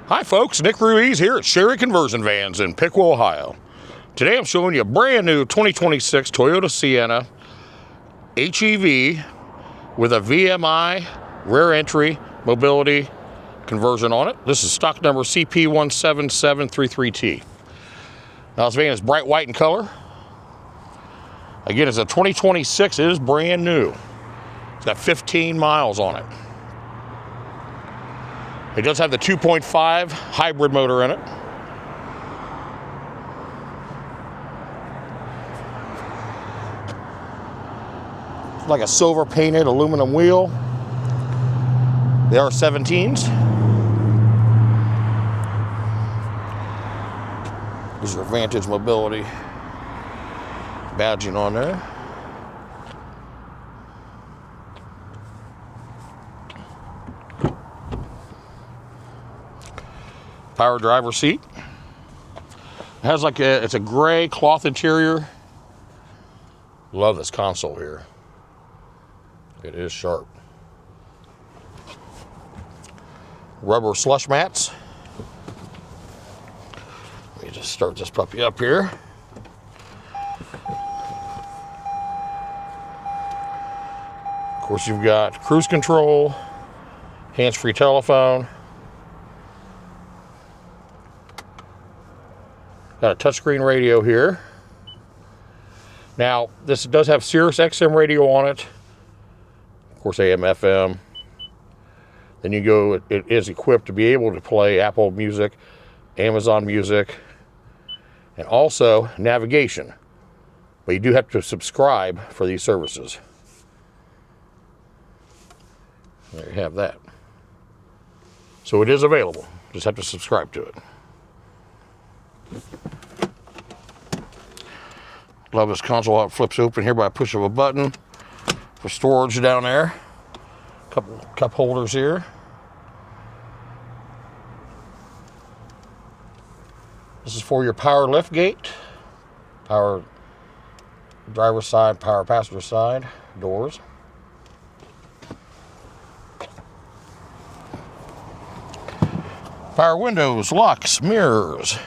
Hi folks, Nick Ruiz here at Sherry Conversion Vans in Piqua, Ohio. Today I'm showing you a brand new 2026 Toyota Sienna HEV with a VMI rear entry mobility conversion on it. This is stock number CP17733T. Now this van is bright white in color. Again, it's a 2026, it is brand new. It's got 15 miles on it. It does have the 2.5 hybrid motor in it. It's like a silver painted aluminum wheel. They are 17s. There's your Vantage Mobility badging on there. Power driver seat. It has like it's a gray cloth interior. Love this console here. It is sharp. Rubber slush mats. Let me just start this puppy up here. Of course, you've got cruise control, hands-free telephone. Got a touchscreen radio here. Now, this does have Sirius XM radio on it. Of course, AM, FM. Then you go, it is equipped to be able to play Apple Music, Amazon Music, and also navigation. But you do have to subscribe for these services. There you have that. So it is available. Just have to subscribe to it. Love this console how it flips open here by a push of a button for storage down there. Couple cup holders here. This is for your power lift gate, power driver's side, power passenger side doors. Power windows, locks, mirrors.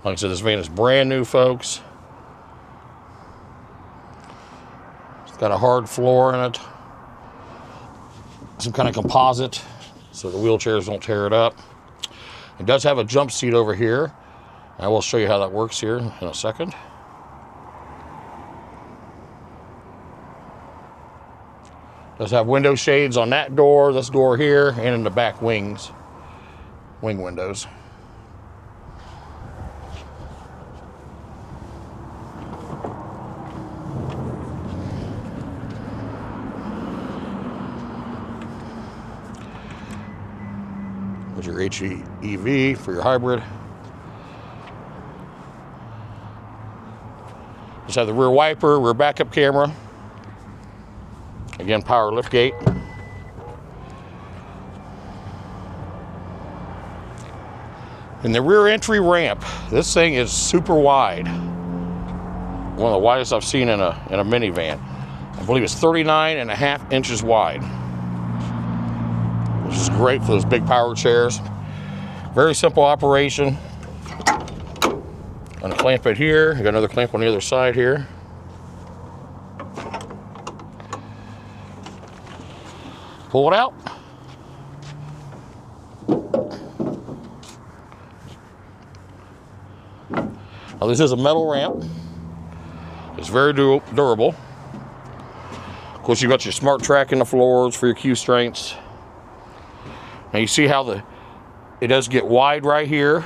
Like I said, this van is brand new, folks. It's got a hard floor in it. Some kind of composite, so the wheelchairs don't tear it up. It does have a jump seat over here. I will show you how that works here in a second. It does have window shades on that door, this door here, and in the back wing windows. There's your HEV for your hybrid. Just have the rear wiper, rear backup camera. Again, power lift gate. And the rear entry ramp, this thing is super wide. One of the widest I've seen in a minivan. I believe it's 39.5 inches wide. Which is great for those big power chairs. Very simple operation. Gonna clamp it here. I got another clamp on the other side here. Pull it out. Now this is a metal ramp. It's very durable. Of course, you've got your smart track in the floors for your cue strengths. Now you see how it does get wide right here,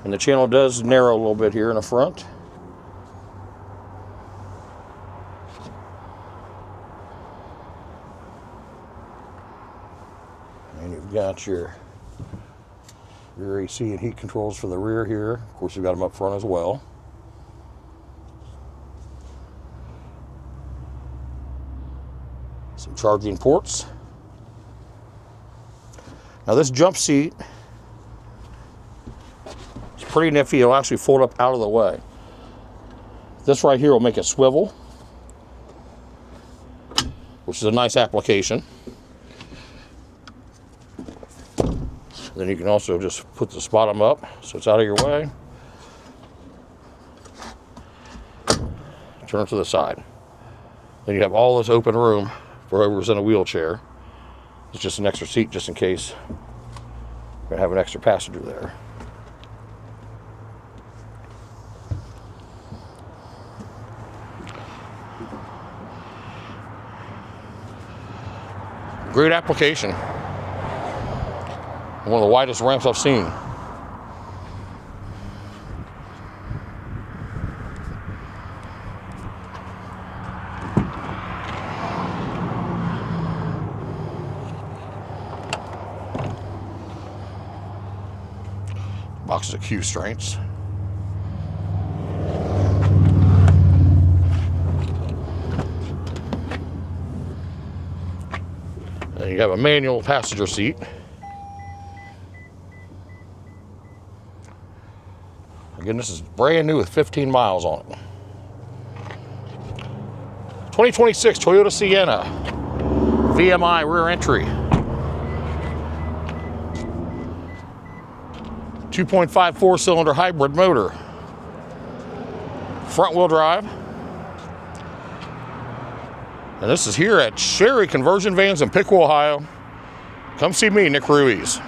and the channel does narrow a little bit here in the front. And you've got your rear AC and heat controls for the rear here. Of course, you've got them up front as well. Some charging ports. Now this jump seat is pretty nifty. It'll actually fold up out of the way. This right here will make it swivel, which is a nice application. Then you can also just put the bottom up so it's out of your way. Turn it to the side. Then you have all this open room for whoever's in a wheelchair. It's just an extra seat just in case you're going to have an extra passenger there. Great application. One of the widest ramps I've seen. Boxes of Q strengths. And you have a manual passenger seat. Again, this is brand new with 15 miles on it. 2026 Toyota Sienna. VMI rear entry. 2.5 4-cylinder hybrid motor. Front wheel drive. And this is here at Sherry Conversion Vans in Piqua, Ohio. Come see me, Nick Ruiz.